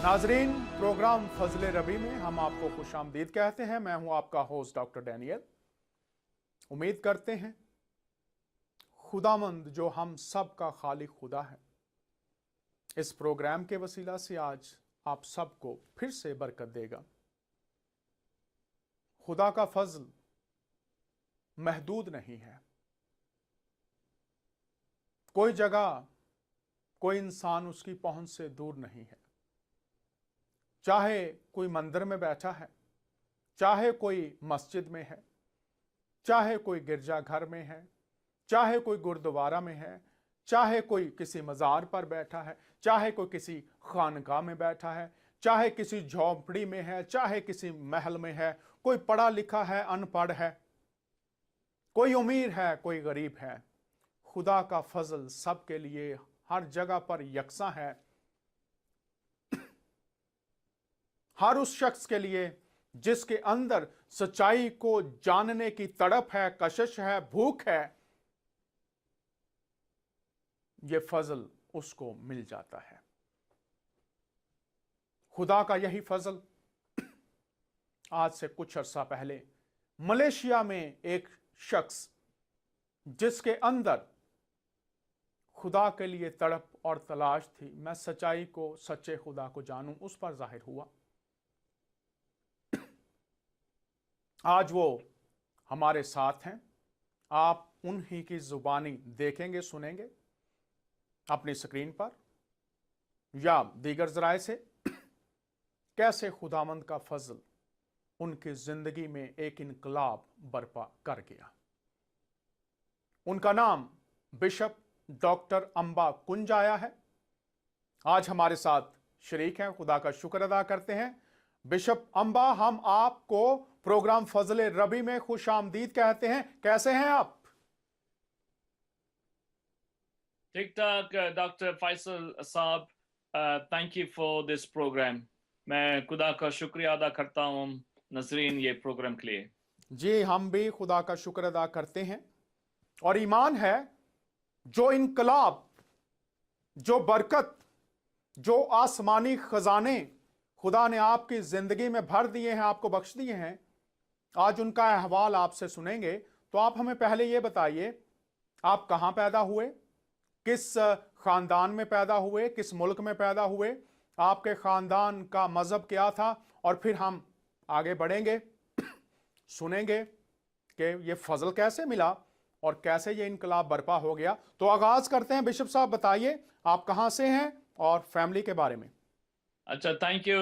नाजरीन, प्रोग्राम फजले रबी में हम आपको खुशामदीद कहते हैं। मैं हूं आपका होस्ट डॉक्टर डैनियल। उम्मीद करते हैं खुदामंद जो हम सब का खालिक खुदा है, इस प्रोग्राम के वसीला से आज आप सबको फिर से बरकत देगा। खुदा का फजल महदूद नहीं है। कोई जगह, कोई इंसान उसकी पहुंच से दूर नहीं है। चाहे कोई मंदिर में बैठा है, चाहे कोई मस्जिद में है, चाहे कोई गिरजाघर में है, चाहे कोई गुरुद्वारा में है, चाहे कोई किसी मज़ार पर बैठा है, चाहे कोई किसी खानका में बैठा है, चाहे किसी झोंपड़ी में है, चाहे किसी महल में है, कोई पढ़ा लिखा है, अनपढ़ है, कोई अमीर है, कोई गरीब है, खुदा का फजल सबके लिए हर जगह पर यकसा है। हर उस शख्स के लिए जिसके अंदर सच्चाई को जानने की तड़प है, कशिश है, भूख है, यह फजल उसको मिल जाता है। खुदा का यही फजल आज से कुछ अरसा पहले मलेशिया में एक शख्स जिसके अंदर खुदा के लिए तड़प और तलाश थी, मैं सच्चाई को, सच्चे खुदा को जानूं, उस पर जाहिर हुआ। आज वो हमारे साथ हैं। आप उन्हीं की जुबानी देखेंगे, सुनेंगे अपनी स्क्रीन पर या दीगर जराए से, कैसे खुदामंद का फजल उनकी जिंदगी में एक इनकलाब बर्पा कर गया। उनका नाम बिशप डॉक्टर अंबा कुंजाया है। आज हमारे साथ शरीक हैं। खुदा का शुक्र अदा करते हैं। बिशप अंबा, हम आपको प्रोग्राम फजले रबी में खुश आमदीद कहते हैं। कैसे हैं आप? ठीक ठाक डॉक्टर फैसल साहब, thank you for this programme. मैं खुदा का शुक्रिया अदा करता हूँ नजरीन ये प्रोग्राम के लिए। जी, हम भी खुदा का शुक्र अदा करते हैं और ईमान है जो इनकलाब, जो बरकत, जो आसमानी खजाने खुदा ने आपकी जिंदगी में भर दिए हैं, आपको बख्श दिए हैं, आज उनका अहवाल आपसे सुनेंगे। तो आप हमें पहले ये बताइए, आप कहां पैदा हुए, किस खानदान में पैदा हुए, किस मुल्क में पैदा हुए, आपके खानदान का मजहब क्या था, और फिर हम आगे बढ़ेंगे, सुनेंगे कि ये फजल कैसे मिला और कैसे ये इनकलाब बर्पा हो गया। तो आगाज करते हैं। बिशप साहब बताइए, आप कहां से हैं और फैमिली के बारे में। अच्छा, थैंक यू।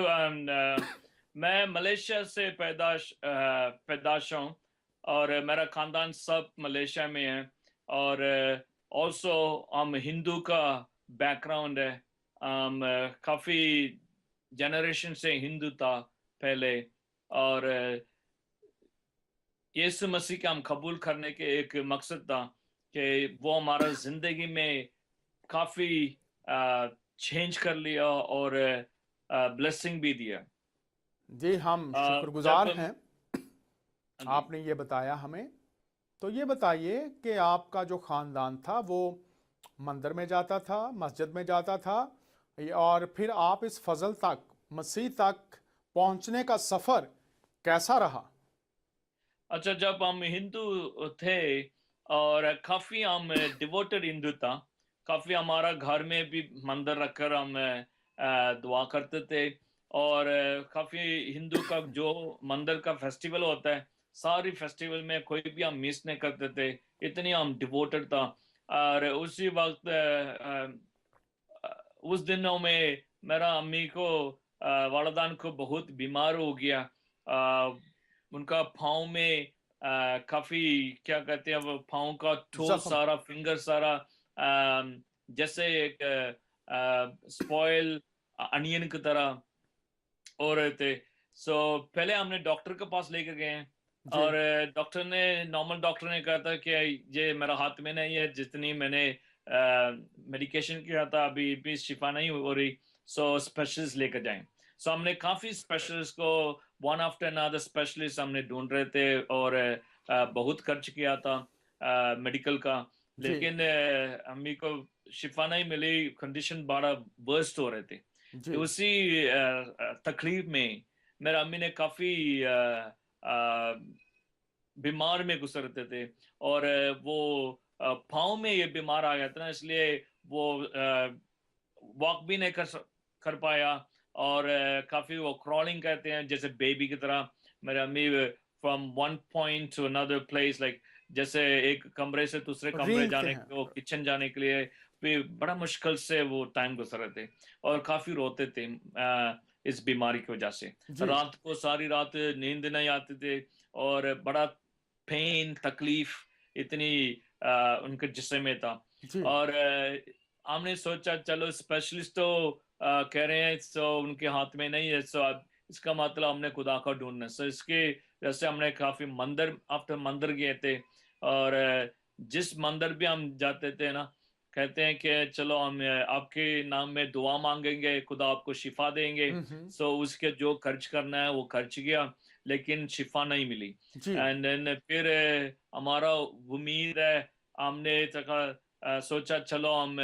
मैं मलेशिया से पैदाश हूँ और मेरा खानदान सब मलेशिया में है। और ऑल्सो हम हिंदू का बैकग्राउंड है। काफ़ी जनरेशन से हिंदू था पहले, और यीशु मसीह का हम कबूल करने के एक मकसद था कि वो हमारा जिंदगी में काफ़ी चेंज कर लिया और ब्लेसिंग भी दिया। जी, हम शुक्रगुजार हैं आपने ये बताया हमें। तो ये बताइए कि आपका जो खानदान था वो मंदिर में जाता था, मस्जिद में जाता था, और फिर आप इस फजल तक, मसीह तक पहुंचने का सफर कैसा रहा? अच्छा, जब हम हिंदू थे और काफ़ी हम डिवोटेड हिंदू था, काफ़ी हमारा घर में भी मंदिर रखकर हम दुआ करते थे। और काफ़ी हिंदू का जो मंदिर का फेस्टिवल होता है, सारी फेस्टिवल में कोई भी हम मिस नहीं करते थे, इतनी हम डिवोटेड था। और उसी वक्त उस दिनों में मेरा अम्मी को, वालदान को बहुत बीमार हो गया। उनका पाँव में काफ़ी, क्या कहते हैं, वो पाँव का टो जख्म। सारा, फिंगर सारा जैसे एक स्पॉइल अनियन की तरह हो रहे थे। सो पहले हमने डॉक्टर के पास लेकर गए हैं, जी। और नॉर्मल डॉक्टर ने कहा था कि ये मेरा हाथ में नहीं है, जितनी मैंने मेडिकेशन किया था अभी भी शिफा नहीं हो रही, सो स्पेशलिस्ट लेकर जाएं। सो हमने काफ़ी स्पेशलिस्ट को, वन आफ्टर अनदर स्पेशलिस्ट हमने ढूंढ रहे थे, और बहुत खर्च किया था मेडिकल का, जी। लेकिन अम्मी को शिफा नहीं मिली, कंडीशन बड़ा वर्स्ट हो रहे थे। जी। उसी तकलीफ में मेरा अम्मी ने काफी बीमार में गुजरते थे और वो पाँव में ये बीमार आ गया था ना, इसलिए वो वॉक भी नहीं कर पाया और काफी वो क्रॉलिंग कहते हैं जैसे बेबी की तरह। मेरे अम्मी from one point two another place, like जैसे एक कमरे से दूसरे कमरे रेंगते जाने हैं। के, वो किचन जाने के लिए भी बड़ा मुश्किल से वो टाइम गुजर रहे थे और काफी रोते थे इस बीमारी की वजह से। जी। रात को सारी रात नींद नहीं आती थे और बड़ा पेन तकलीफ इतनी उनके जिस्म में था। जी। और हमने सोचा चलो स्पेशलिस्ट तो कह रहे हैं सो उनके हाथ में नहीं है, सो अब इसका मतलब हमने खुदा का ढूंढना। सो इसके जैसे हमने काफी मंदिर आफ्टर मंदिर गए थे और जिस मंदिर भी हम जाते थे ना, कहते हैं कि चलो हम आपके नाम में दुआ मांगेंगे, खुदा आपको शिफा देंगे। हम्म। सो उसके जो खर्च करना है वो खर्च गया, लेकिन शिफा नहीं मिली। जी। एंड देन फिर हमारा उम्मीद है, हमने सोचा चलो हम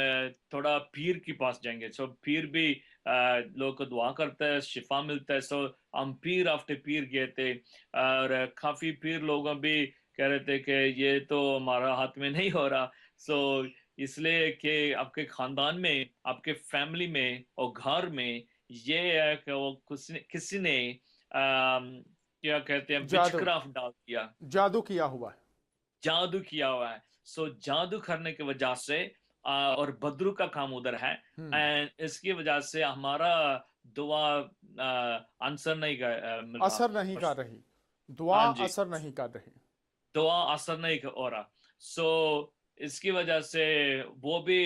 थोड़ा पीर के पास जाएंगे। सो पीर भी लोग को दुआ करता है, शिफा मिलता है। सो हम पीर आफ्टर पीर गए थे और काफी पीर लोग भी कह रहे थे कि ये तो हमारा हाथ में नहीं हो रहा। सो इसलिए कि आपके खानदान में, आपके फैमिली में और घर में ये है कि वो किसी ने क्या कहते हैं जादू। विचक्राफ्ट डाल दिया, जादू किया हुआ है। जादू किया हुआ है। सो जादू करने की वजह से और बदरू का काम उधर है हम्म। एंड इसकी वजह से हमारा दुआ आंसर नहीं मिल रहा। असर नहीं और कर रही। दुआ हाँ जी, असर नहीं कर रही। दुआ असर नहीं हो रहा। सो इसकी वजह से वो भी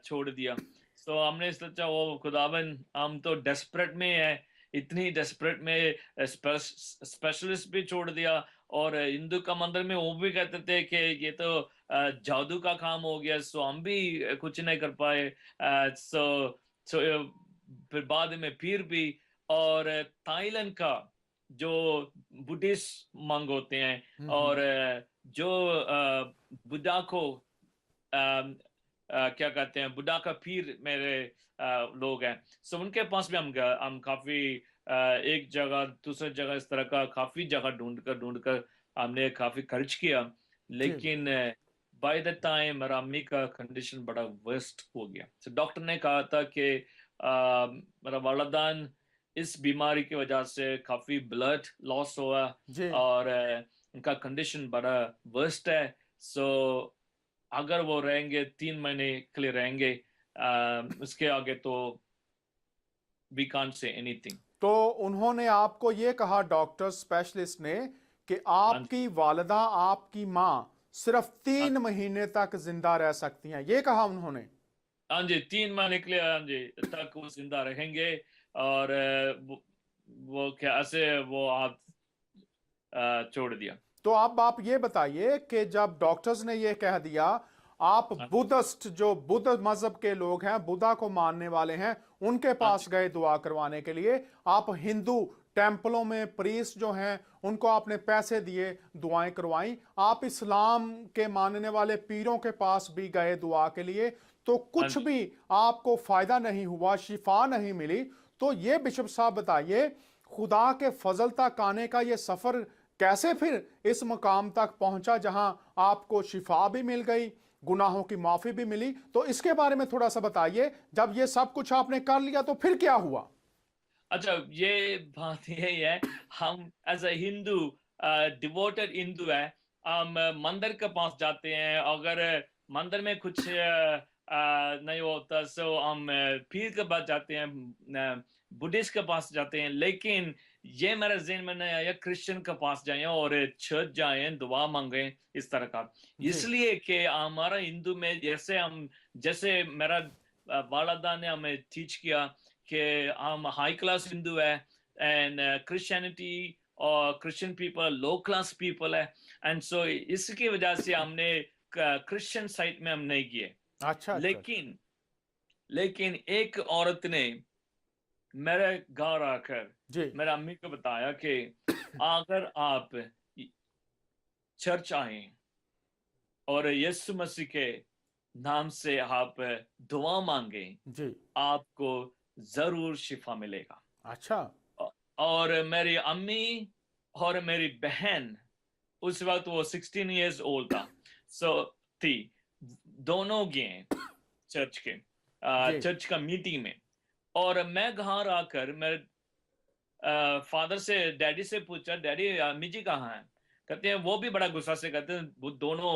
छोड़ दिया। सो हमने सोचा वो खुदावन हम तो डेस्परेट में है, इतनी डेस्परेट में स्पेशलिस्ट भी छोड़ दिया और हिंदू का मंदिर में वो भी कहते थे कि ये तो जादू का काम हो गया। सो हम भी कुछ नहीं कर पाए। सो सो फिर बाद में फिर भी और थाईलैंड का जो बुद्धिस्ट मंग होते हैं और जो बुद्धा को क्या कहते हैं, बुद्धा का पीर मेरे लोग हैं। सो उनके पास भी हम काफी एक जगह दूसरी जगह इस तरह का काफी जगह ढूंढ कर हमने काफी खर्च किया, जी। लेकिन बाय द टाइम मेरा अम्मी का कंडीशन बड़ा वर्स्ट हो गया। तो डॉक्टर ने कहा था कि मेरा वालिदान इस बीमारी की वजह से काफी ब्लड लॉस हुआ जी। और उनका कंडीशन बड़ा वर्स्ट है। सो अगर वो रहेंगे 3 महीने के लिए रहेंगे, उसके आगे तो वी कांट से एनीथिंग। तो उन्होंने आपको ये कहा, डॉक्टर स्पेशलिस्ट ने, कि हाँ जी, आपकी वालिदा, आपकी माँ सिर्फ हाँ 3 महीने तक जिंदा रह सकती हैं, ये कहा उन्होंने? हाँ जी, 3 महीने के लिए हाँ जी तक वो जिंदा रहेंगे और वो क्या ऐसे वो हाथ छोड़ दिया। तो अब आप ये बताइए कि जब डॉक्टर्स ने ये कह दिया, आप हाँ बुद्धिस्ट, जो बुद्ध मजहब के लोग हैं, बुद्धा को मानने वाले हैं, उनके हाँ पास जी, गए दुआ करवाने के लिए। आप हिंदू टेम्पलों में प्रीस्ट जो हैं उनको आपने पैसे दिए, दुआएं करवाई। आप इस्लाम के मानने वाले पीरों के पास भी गए दुआ के लिए, तो हाँ कुछ जी। भी आपको फायदा नहीं हुआ, शिफा नहीं मिली। तो ये बिशप साहब बताइए, खुदा के फजल तक आने का ये सफर कैसे फिर इस मकाम तक पहुंचा जहां आपको शिफा भी मिल गई, गुनाहों की माफी भी मिली? तो इसके बारे में थोड़ा सा बताइए। जब ये सब कुछ आपने कर लिया तो फिर क्या हुआ? अच्छा, ये बात यही है, हम as a Hindu devoted Hindu है, हम मंदिर के पास जाते हैं। अगर मंदिर में कुछ नहीं होता सो हम पीर के पास जाते हैं, बुद्धिस्ट के पास जाते हैं। लेकिन ये मेरे ज़हन में नहीं आया क्रिश्चियन के पास जाएं और चर्च जाएं, दुआ मांगें इस तरह का। जी। इसलिए कि हमारा हिंदू में जैसे मेरा वालिदा ने हमें टीच किया कि हम हाई क्लास हिंदू है एंड क्रिश्चियनिटी और क्रिश्चियन पीपल लो क्लास पीपल है। एंड सो इसकी वजह से हमने क्रिश्चियन साइट में हम नहीं गए। अच्छा, अच्छा, अच्छा। लेकिन लेकिन एक औरत ने मेरे घर आकर जी। मेरे अम्मी को बताया कि अगर आप चर्च आए और यीशु मसीह के नाम से आप दुआ मांगे, जी। आपको जरूर शिफा मिलेगा। अच्छा। और मेरी अम्मी और मेरी बहन, उस वक्त वो 16 इयर्स ओल्ड था, सो थी, दोनों गए चर्च के, जी। चर्च का मीटिंग में। और मैं घर आकर मेरे फादर से, डैडी से पूछा, डैडी अम्मी जी कहाँ हैं? कहते हैं वो भी बड़ा गुस्सा से कहते हैं वो दोनों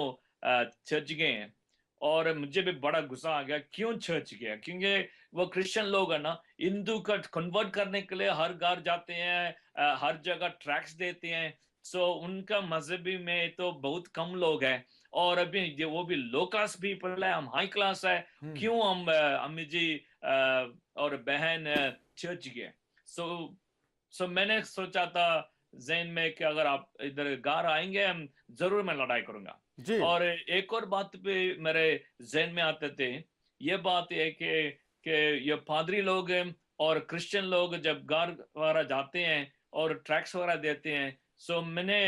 चर्च गए हैं। और मुझे भी बड़ा गुस्सा आ गया, क्यों चर्च गया? क्योंकि वो क्रिश्चियन लोग है ना, हिंदू का कन्वर्ट करने के लिए हर घर जाते हैं, हर जगह ट्रैक्स देते हैं। सो उनका मजहबी में तो बहुत कम लोग हैं। और अभी वो भी लो क्लास पीपल है, हम हाई क्लास है, हम्म। क्यों हम अम्मी जी और बहन चर्च गए? सो मैंने सोचा था ज़हन में कि अगर आप इधर घर आएंगे, हम जरूर मैं लड़ाई करूंगा। जी। और एक और बात पे मेरे ज़हन में आते थे, ये बात है कि ये पादरी लोग हैं और क्रिश्चियन लोग जब घर वगैरह जाते हैं और ट्रैक्स वगैरह देते हैं, सो मैंने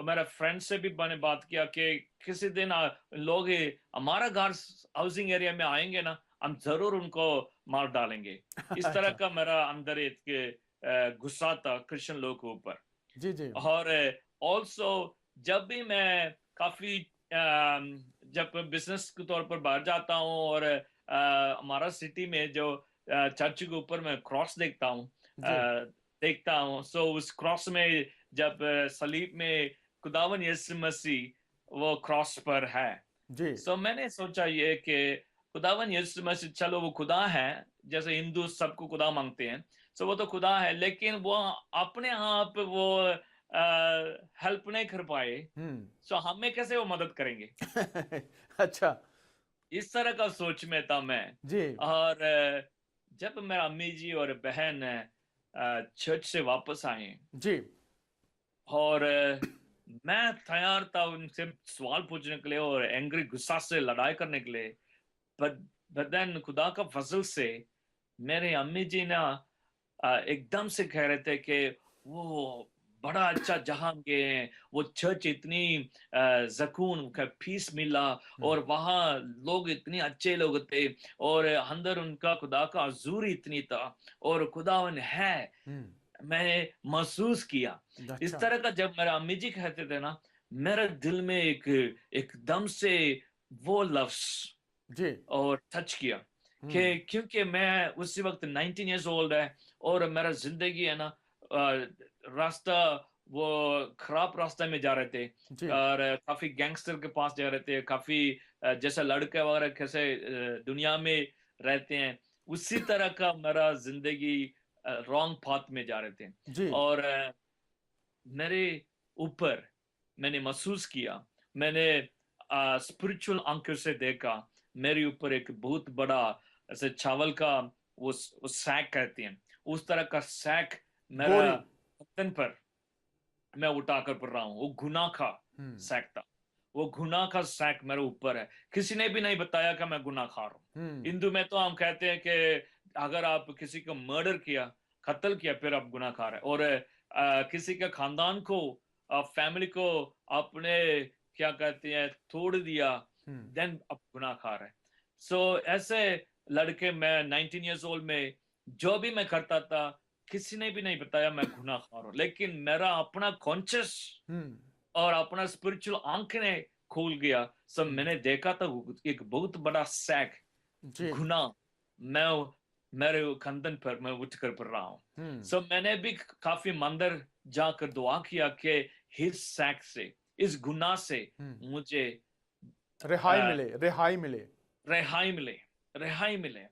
मेरा फ्रेंड से भी मैंने बात किया कि किसी दिन लोग हमारा घर हाउसिंग एरिया में आएंगे ना, हम जरूर उनको मार डालेंगे। इस तरह अच्छा। का मेरा अंदर एक गुस्सा था क्रिश्चियन लोगों के ऊपर। जी जी। और ऑल्सो जब भी मैं काफी जब बिजनेस के तौर पर बाहर जाता हूँ और हमारा सिटी में जो चर्च के ऊपर मैं क्रॉस जी देखता हूँ, सो उस क्रॉस में जब सलीब में खुदावन यीशु मसीह वो क्रॉस पर है। जी। सो मैंने सोचा ये कि खुदावन यीशु मसीह, चलो वो खुदा है, जैसे हिंदू सबको खुदा मांगते हैं, सो वो तो खुदा है, लेकिन वो अपने आप वो हेल्प नहीं कर पाए, हम्म। सो हमें कैसे वो मदद करेंगे? अच्छा। इस तरह का सोच में था मैं। जी और जब मेरा अम्मी जी और बहन चर्च से वापस आए जी। और मैं तैयार था उनसे सवाल पूछने के लिए और एंग्री गुस्सा से लड़ाई करने के लिए, बट देन खुदा का फजल से मेरे अम्मी जी ना एकदम से कह रहे थे कि वो बड़ा अच्छा जहां गए हैं, वो चर्च इतनी सकून का पीस मिला, हम्म। और वहाँ लोग इतने अच्छे लोग थे, और अंदर उनका खुदा का हजूर इतनी था, और खुदावन है, हम्म। मैंने महसूस किया। इस अच्छा। तरह का जब मेरा अम्मी जी कहते थे ना, मेरे दिल में एक एकदम से वो लफ्ज जी। और टच किया हम्म। कि क्योंकि मैं उसी वक्त 19 इयर्स ओल्ड है, और मेरा जिंदगी है ना, रास्ता वो खराब रास्ते में जा रहे थे, जी और काफी गैंगस्टर के पास जा रहे थे, काफी जैसे लड़के वगैरह कैसे दुनिया में रहते हैं, उसी तरह का मेरा जिंदगी रॉन्ग पाथ में जा रहे थे। जी। और मेरे ऊपर मैंने महसूस किया, मैंने स्पिरिचुअल आंखों से देखा, मेरे ऊपर एक बहुत बड़ा ऐसे चावल का वो सैक कहते हैं, उस तरह का सैक मेरा बोरी। गर्दन पर मैं उठाकर पड़ रहा हूँ। वो गुनाह का हम्म। सैक था, वो गुनाह का सैक मेरे ऊपर है। किसी ने भी नहीं बताया कि मैं गुनाह खा रहा हूँ। हम्म। हिंदू में तो हम कहते हैं कि अगर आप किसी को मर्डर किया, कत्ल किया, फिर आप गुनाह खा रहे हैं। और किसी के खानदान को, फैमिली को आपने क्या कहते हैं तोड़ दिया, हम्म। देन आप गुनाह खा रहे हैं। सो ऐसे लड़के, मैं 19 इयर्स ओल्ड में जो भी मैं करता था, किसी ने भी नहीं बताया मैं गुनाह खा रहा हूँ, लेकिन मेरा अपना कॉन्शियस हम्म। और अपना स्पिरिचुअल आंखें खोल गया। सब हम्म। मैंने देखा था एक बहुत बड़ा सैक जी। गुना मैं मेरे खंदन पर मैं उठ कर पड़ रहा हूँ। हम्म। सब मैंने भी काफी मंदिर जाकर दुआ किया कि इस सैक से, इस गुनाह से हम्म। मुझे रिहाई अ, मिले, रिहाई मिले। रिहाई मिले, रिहाई मिले।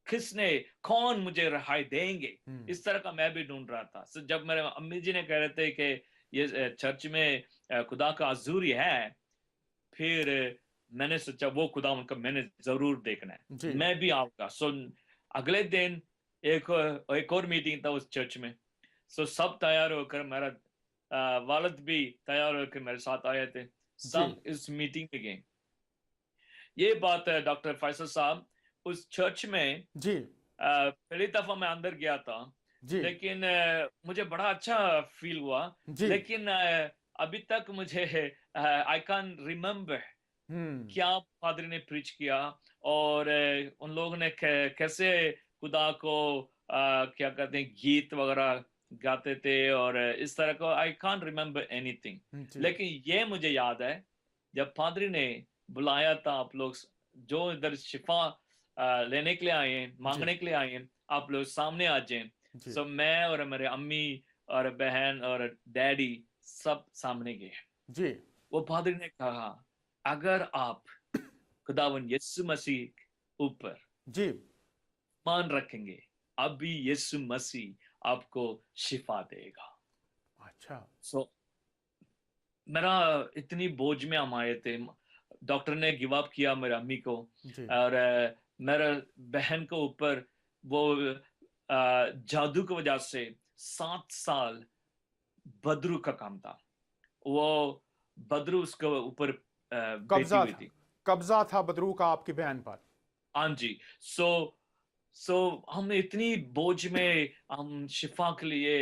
किसने, कौन मुझे रिहाई देंगे? हम्म। इस तरह का मैं भी ढूंढ रहा था। So, जब मेरे अम्मी जी ने कह रहे थे कि ये चर्च में खुदा का हजूरी है, फिर मैंने सोचा वो खुदा उनका मैंने जरूर देखना है, जी मैं भी आऊंगा। सो अगले दिन एक और मीटिंग था उस चर्च में। सो सब तैयार होकर, मेरा वालिद भी तैयार होकर मेरे साथ आए थे, जी। सब इस मीटिंग में गए। ये बात है डॉक्टर फैसल साहब, उस चर्च में जी। पहली दफा मैं अंदर गया था, जी। लेकिन मुझे बड़ा अच्छा फील हुआ। जी। लेकिन अभी तक मुझे आई कैन रिमेम्बर हम्म। क्या पादरी ने प्रीच किया, और उन लोगों ने कैसे खुदा को क्या कहते हैं गीत वगैरह गाते थे और इस तरह को आई कांट रिमेम्बर एनीथिंग। जी लेकिन ये मुझे याद है जब पादरी ने बुलाया था आप लोग जो इधर शिफा लेने के लिए आए हैं, जी मांगने के लिए आए हैं, आप लोग सामने आ जाएं। जी सो मैं और मेरे अम्मी और बहन और डैडी सब सामने गए। जी वो पादरी ने कहा अगर आप खुदावन यीशु मसीह ऊपर जी। मान रखेंगे अभी यीशु मसीह आपको शिफा देगा। अच्छा। सो मेरा इतनी बोझ में हम आए थे, डॉक्टर ने गिव अप किया मेरे अम्मी को जी और मेरे बहन को ऊपर वो जादू की वजह से 7 साल बदरू का काम था। वो बदरू उसके ऊपर बेटी कब्जा हुई था, थी। कब्जा था बदरू का आपकी बहन पर। हाँ जी। सो सो हम इतनी बोझ में हम शिफा के लिए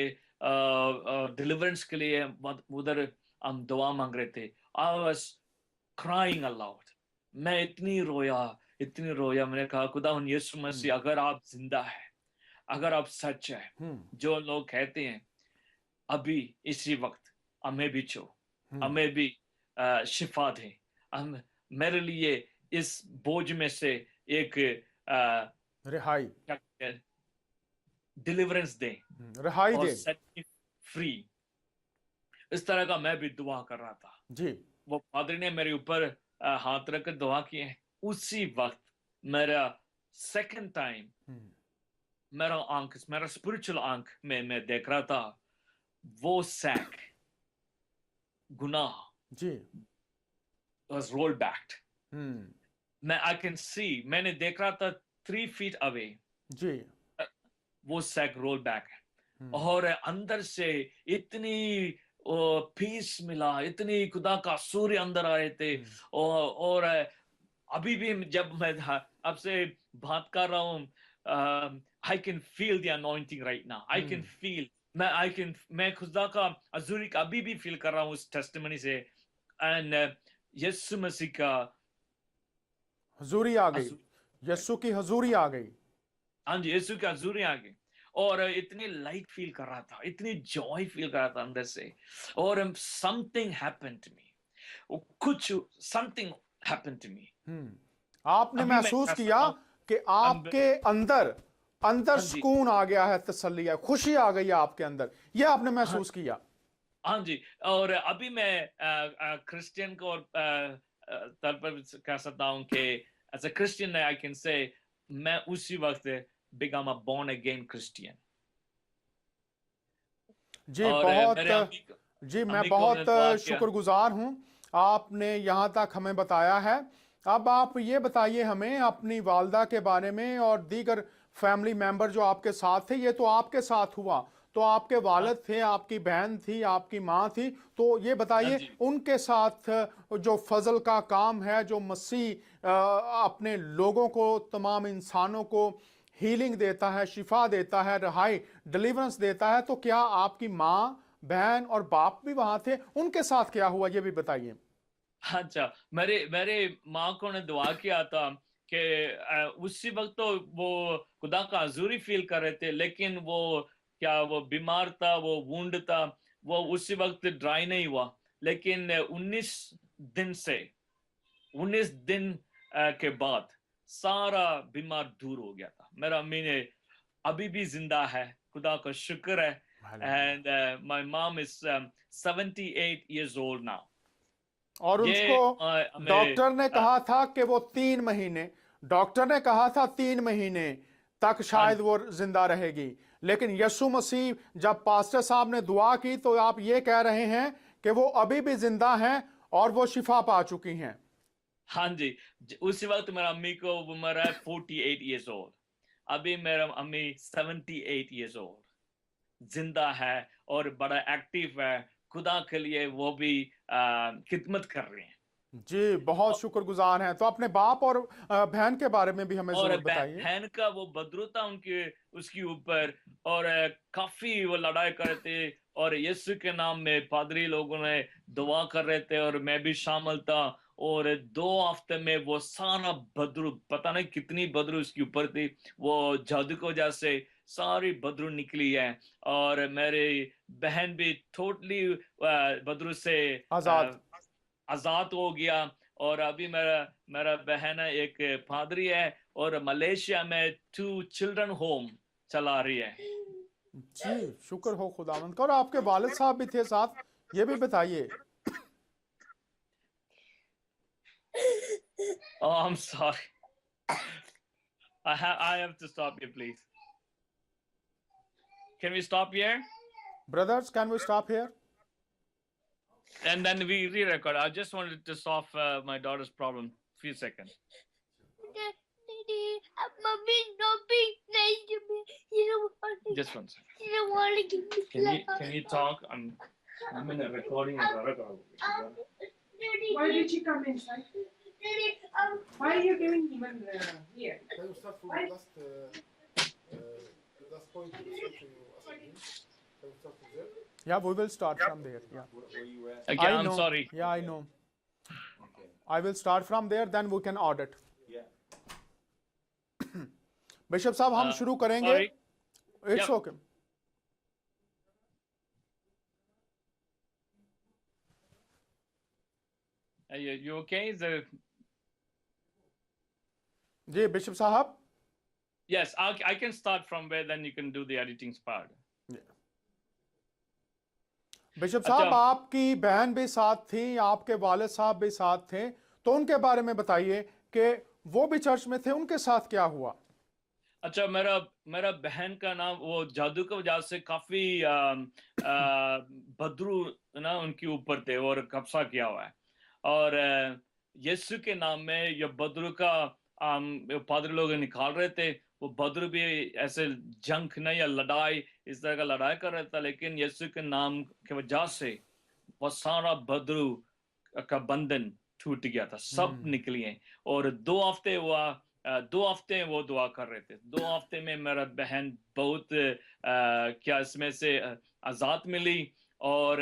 डिलीवरेंस के लिए उधर हम दुआ मांग रहे थे। I was crying allowed. मैं इतनी रोया। मैंने कहा खुदा यीशु हम्म मसीह अगर आप जिंदा है, अगर आप सच है, हम्म जो लोग कहते हैं अभी इसी वक्त हमें भी छो, हम्म। हमें भी शिफा दे, हम मेरे लिए इस बोझ में से एक रिहाई। क्या कहते हैं डिलीवरेंस दें रिहाई और दे। सेट मी फ्री। इस तरह का मैं भी दुआ कर रहा था। जी वो पादरी ने मेरे ऊपर हाथ रख कर दुआ किए। उसी वक्त मेरा सेकंड टाइम हम्म मेरा स्पिरिचुअल आंख में मैं देख रहा था वो सैक गुनाह जी। was rolled back। हम्म मैं आई कैन सी मैंने देख रहा था 3 फीट अवे जी। वो सैक रोल बैक है हम्म और अंदर से इतनी पीस मिला, इतनी खुदा का सूर्य अंदर आए थे। हम्म और अभी भी जब मैं आपसे बात कर रहा हूँ I can feel the anointing right now. I can hmm. Feel मैं खुदा का अजूरी का अभी भी फील कर रहा हूँ उस टेस्टिमनी से। एंड यीशु मसीह का हजूरी आ गई, अजूरी, यस्सु की हजूरी आ गई। हाँ जी यीशु का अजूरी आ गई। और इतनी लाइट फील कर रहा था, इतनी जॉय फील कर रहा था अंदर से। और समथिंग हैपेंड टू मी, कुछ समथिंग हैपेंड टू मी। आपने अभी मैं महसूस कह किया सकता हूँ कि आपके अंदर अंदर हाँ जी, सुकून आ गया है, तसल्ली है, खुशी आ गई है आपके अंदर, यह आपने हाँ महसूस किया। हाँ जी। और अभी मैं क्रिश्चियन को और तौर पर कह सकता हूँ कि as a Christian I can say मैं उसी वक्त become a born again Christian. जी और बहुत। मेरे जी मैं अम्मी को बहुत मैंने दुआ किया। शुक्रगुजार हूँ, आपने यहाँ तक हमें बताया है। अब आप ये बताइए हमें अपनी वालदा के बारे में और दीगर फैमिली मेंबर जो आपके साथ थे। ये तो आपके साथ हुआ, तो आपके हाँ वालिद थे, आपकी बहन थी, आपकी माँ थी, तो ये हाँ बताइए जी। उनके साथ जो फजल का काम है, जो मसीह अपने लोगों को, तमाम इंसानों को हीलिंग देता है, शिफा देता है, रहाई डिलीवरेंस देता है, तो क्या आपकी माँ, बहन और बाप भी वहां थे? उनके साथ क्या हुआ ये भी बताइए। अच्छा, मेरे मेरे माँ को ने दुआ किया था कि उसी वक्त तो वो खुदा का हजूरी फील कर रहे थे, लेकिन वो क्या वो बीमार था, वो वुंड था, वो उसी वक्त ड्राई नहीं हुआ। लेकिन 19 दिन से 19 दिन के बाद सारा बीमार दूर हो गया था। मेरा अम्मी ने अभी भी जिंदा है, खुदा का शुक्र है। Hallelujah. And my mom is 78 years old now। और ये उनको हमें डॉक्टर ने कहा था कि वो 3 महीने, डॉक्टर ने कहा था 3 महीने तक हाँ शायद वो जिंदा रहेगी। लेकिन यीशु मसीह जब पास्टर साहब ने दुआ की तो आप ये कह रहे हैं कि वो अभी भी जिंदा हैं और वो शिफा पा चुकी हैं। हाँ जी। उसी वक्त मेरा अम्मी को उम्र है 48 years old। अभी मेरा अम्मी 78 years old जिंदा है और बड़ा एक्टिव है। खुदा के लिए वो भी खिदमत कर रहे हैं। जी बहुत शुक्रगुजार हैं। तो अपने बाप और बहन के बारे में भी हमें और जरूर बताइए। बहन का वो बदरू था उनके उसके ऊपर। और काफी वो लड़ाई कर रहे थे और यीशु के नाम में पादरी लोगों ने दुआ कर रहे थे और मैं भी शामिल था। और 2 हफ्ते में वो सारा बदरू, पता नहीं कितनी बदरू उसके ऊपर थी, वो जादू की वजह से सारी बदरू निकली है और मेरी बहन भी टोटली बदरू से आजाद। आजाद हो गया। और अभी मेरा मेरा बहन है एक पादरी है और मलेशिया में 2 चिल्ड्रन होम चला रही है। जी शुक्र हो खुदावंद का। और आपके वालिद साहब भी थे साथ, ये भी बताइए। Oh, I'm sorry. I have to stop you, please. Can we stop here? Brothers, can we stop here? And then we re-record. I just wanted to solve my daughter's problem. Few seconds. Daddy, mommy's not being nice to me. You don't want to. Just one second. You don't want to give me Can you talk? I'm in a recording. Daddy, Why did she come inside? Daddy, Why are you doing even here? Can you start from Why? the last point you said to us again? Can you start from there? Yeah, we will start from there. Yeah. Where you were? Okay, I I'm know. sorry. Yeah, I know. Okay. I will start from there, then we can audit. Yeah. Bishop साहब हम शुरू करेंगे। Sorry. It's Yeah. Okay. You okay? जी bishop साहब। Yes, I can start from where, then you can do the editing part. Bishop साहब अच्छा। आपकी बहन भी साथ थी, आपके वालिद साहब भी साथ थे, तो उनके बारे में बताइए कि वो भी चर्च में थे, उनके साथ क्या हुआ? अच्छा, मेरा बहन का नाम वो जादू की वजह से काफी बदरू ना उनके ऊपर थे और कब्जा किया हुआ है। और यीशु के नाम में ये बदरू का पादरी लोग निकाल रहे थे। वो बदरू भी ऐसे जंग नहीं या लड़ाई इस तरह का लड़ाई कर रहा था, लेकिन यीशु के नाम की वजह से वो सारा बदरू का बंधन टूट गया था, सब निकलिए। और 2 हफ्ते वो दुआ कर रहे थे। 2 हफ्ते में मेरा बहन बहुत क्या इसमें से आजाद मिली। और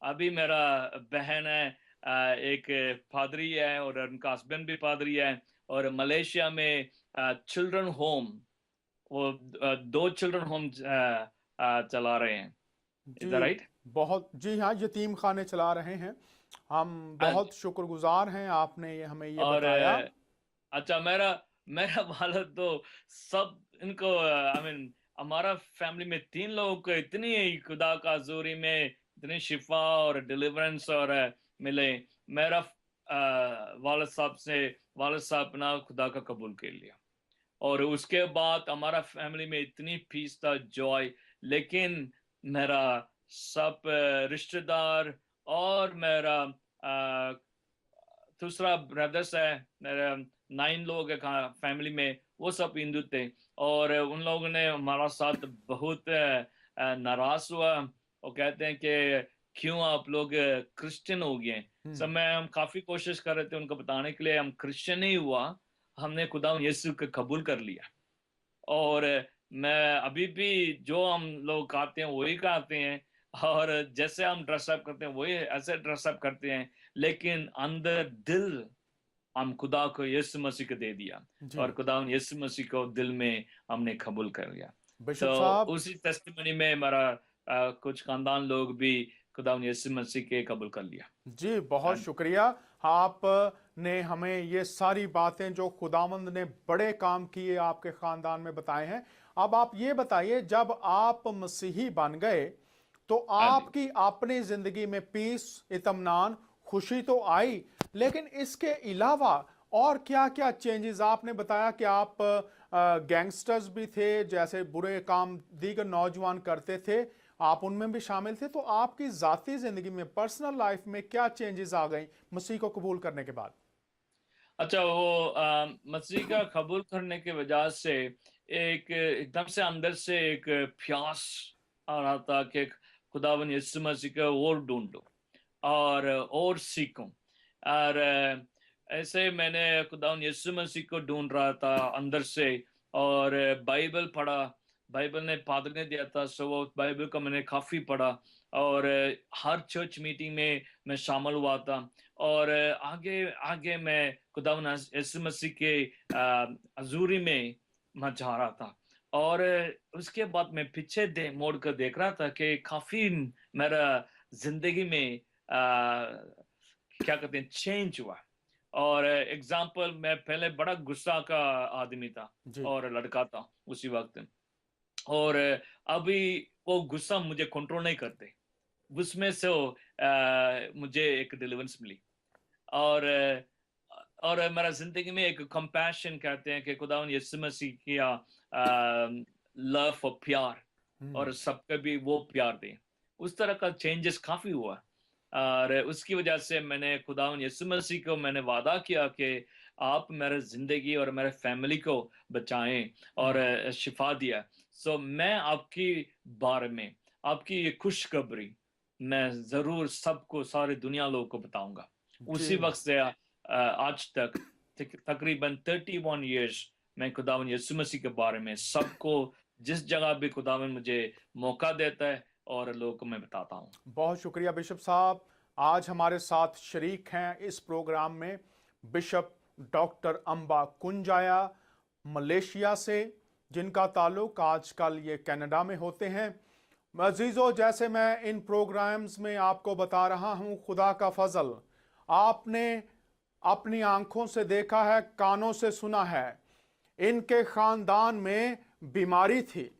अभी मेरा बहन है एक पादरी है और उनका हस्बैंड भी पादरी है और मलेशिया में चिल्ड्रन होम, वो 2 चिल्ड्रन होम चला रहे हैं। Is that right? बहुत जी हाँ, यतीम खाने चला रहे हैं। हम बहुत शुक्रगुजार हैं आपने ये हमें ये और बताया। अच्छा, मेरा वालिद तो सब इनको हमारा फैमिली में 3 लोगों को इतनी खुदा का हजूरी में इतनी शिफा और डिलीवरेंस और मिले। मेरा वालिद साहब ना खुदा का कबूल कर लिया और उसके बाद हमारा फैमिली में इतनी पीस था, जॉय। लेकिन मेरा सब रिश्तेदार और मेरा दूसरा ब्रदर्स है, मेरा 9 लोग है फैमिली में, वो सब हिंदू थे और उन लोगों ने हमारा साथ बहुत नाराज हुआ और कहते हैं कि क्यों आप लोग क्रिश्चियन हो गए। सब में हम काफी कोशिश कर रहे थे उनको बताने के लिए हम क्रिश्चियन नहीं हुआ, हमने खुदा यीशु को कबूल कर लिया। और मैं अभी भी जो हम लोग खाते हैं वही खाते हैं और जैसे हम ड्रेसअप करते हैं वही ऐसे ड्रेसअप करते हैं, लेकिन अंदर दिल हम खुदा को यीशु मसीह को दे दिया और खुदा यीशु मसीह को दिल में हमने कबूल कर लिया। तो उसी टेस्टिमनी में हमारा कुछ खानदान लोग भी खुदा यीशु मसीह के कबूल कर लिया। जी बहुत शुक्रिया, आपने हमें ये सारी बातें जो खुदावंद ने बड़े काम किए आपके खानदान में बताए हैं। अब आप ये बताइए, जब आप मसीही बन गए तो आपकी अपनी जिंदगी में पीस, इत्मीनान, खुशी तो आई, लेकिन इसके अलावा और क्या क्या चेंजेस? आपने बताया कि आप गैंगस्टर्स भी थे, जैसे बुरे काम दीगर नौजवान करते थे, आप उनमें भी शामिल थे। तो आपकी जाती जिंदगी में, पर्सनल लाइफ में क्या चेंजेस आ गई मसीह को कबूल करने के बाद? अच्छा, वो मसीह का कबूल करने की वजह से एक एकदम से अंदर से एक प्यास आ रहा था कि खुदावन यीशु मसीह का और ढूंढो और सीखूं। और ऐसे मैंने खुदावन यीशु मसीह को ढूंढ रहा था अंदर से और बाइबल पढ़ा। बाइबल ने पादरी ने दिया था, सो वो बाइबल को मैंने काफ़ी पढ़ा और हर चर्च मीटिंग में मैं शामिल हुआ था और आगे मैं खुदावन यीशु मसीह के हजूरी में मैं जा रहा था और उसके बाद मैं पीछे मोड़ कर देख रहा था कि काफी मेरा जिंदगी में क्या कहते हैं चेंज हुआ। और एग्जाम्पल, मैं पहले बड़ा गुस्सा का आदमी था जी। और लड़का था उसी वक्त, और अभी वो गुस्सा मुझे कंट्रोल नहीं करते। उसमें से मुझे एक डिलीवरेंस मिली, और मेरा जिंदगी में एक कंपैशन कहते हैं कि खुदावन यीशु मसीह किया लव और प्यार, और सबके भी वो प्यार दे। उस तरह का चेंजेस काफी हुआ, और उसकी वजह से मैंने खुदावन यीशु मसीह को मैंने वादा किया कि आप मेरे जिंदगी और मेरे फैमिली को बचाएं और शिफा दिया। सो मैं आपकी बारे में, आपकी ये खुशखबरी मैं जरूर सबको, सारी दुनिया लोगों को बताऊंगा। उसी वक्त से आज तक तकरीबन 31 इयर्स मैं खुदावन यीशु मसीह के बारे में सबको, जिस जगह भी खुदावन मुझे मौका देता है और लोगों को मैं बताता हूँ। बहुत शुक्रिया बिशप साहब। आज हमारे साथ शरीक हैं इस प्रोग्राम में बिशप डॉक्टर अम्बा कुंजाया मलेशिया से, जिनका ताल्लुक आजकल ये कनाडा में होते हैं। अजीजों, जैसे मैं इन प्रोग्राम्स में आपको बता रहा हूँ, खुदा का फजल आपने अपनी आंखों से देखा है, कानों से सुना है। इनके खानदान में बीमारी थी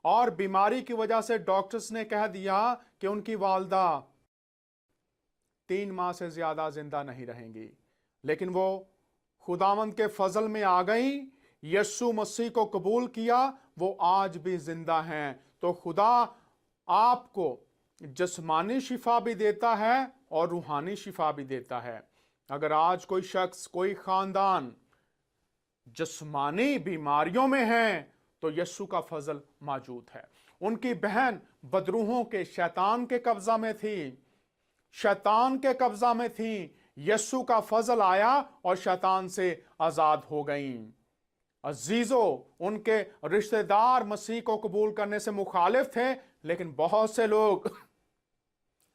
और बीमारी की वजह से डॉक्टर्स ने कह दिया कि उनकी वालदा 3 माह से ज्यादा जिंदा नहीं रहेंगी, लेकिन वो खुदावंद के फजल में आ गई, यीशु मसीह को कबूल किया, वो आज भी जिंदा हैं। तो खुदा आपको जिस्मानी शिफा भी देता है और रूहानी शिफा भी देता है। अगर आज कोई शख्स, कोई खानदान जिस्मानी बीमारियों में है तो यीशु का फजल मौजूद है। उनकी बहन बदरूहों के शैतान के कब्जा में थी, शैतान के कब्जा में थी। यीशु का फजल आया और शैतान से आजाद हो गईं। अजीजों, उनके रिश्तेदार मसीह को कबूल करने से मुखालिफ थे, लेकिन बहुत से लोग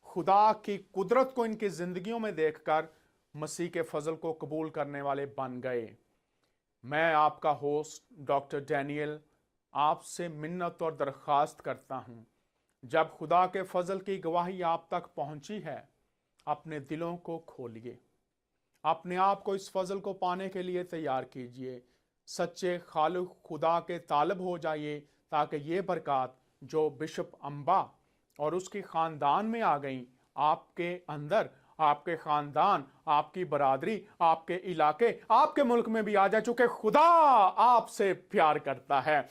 खुदा की कुदरत को इनकी जिंदगियों में देखकर मसीह के फजल को कबूल करने वाले बन गए। मैं आपका होस्ट डॉक्टर डैनियल आपसे मिन्नत और दरख्वास्त करता हूं, जब खुदा के फजल की गवाही आप तक पहुंची है, अपने दिलों को खोलिए, अपने आप को इस फजल को पाने के लिए तैयार कीजिए। सच्चे खालिक खुदा के तालब हो जाइए, ताकि ये बरकत जो बिशप अम्बा और उसकी ख़ानदान में आ गई, आपके अंदर, आपके ख़ानदान, आपकी बरादरी, आपके इलाके, आपके मुल्क में भी आ जाए, चूँकि खुदा आपसे प्यार करता है।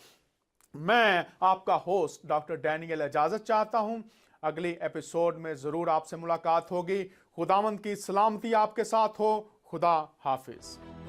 मैं आपका होस्ट डॉक्टर डैनियल इजाज़त चाहता हूँ। अगली एपिसोड में ज़रूर आपसे मुलाकात होगी। खुदावंद की सलामती आपके साथ हो। खुदा हाफिज़।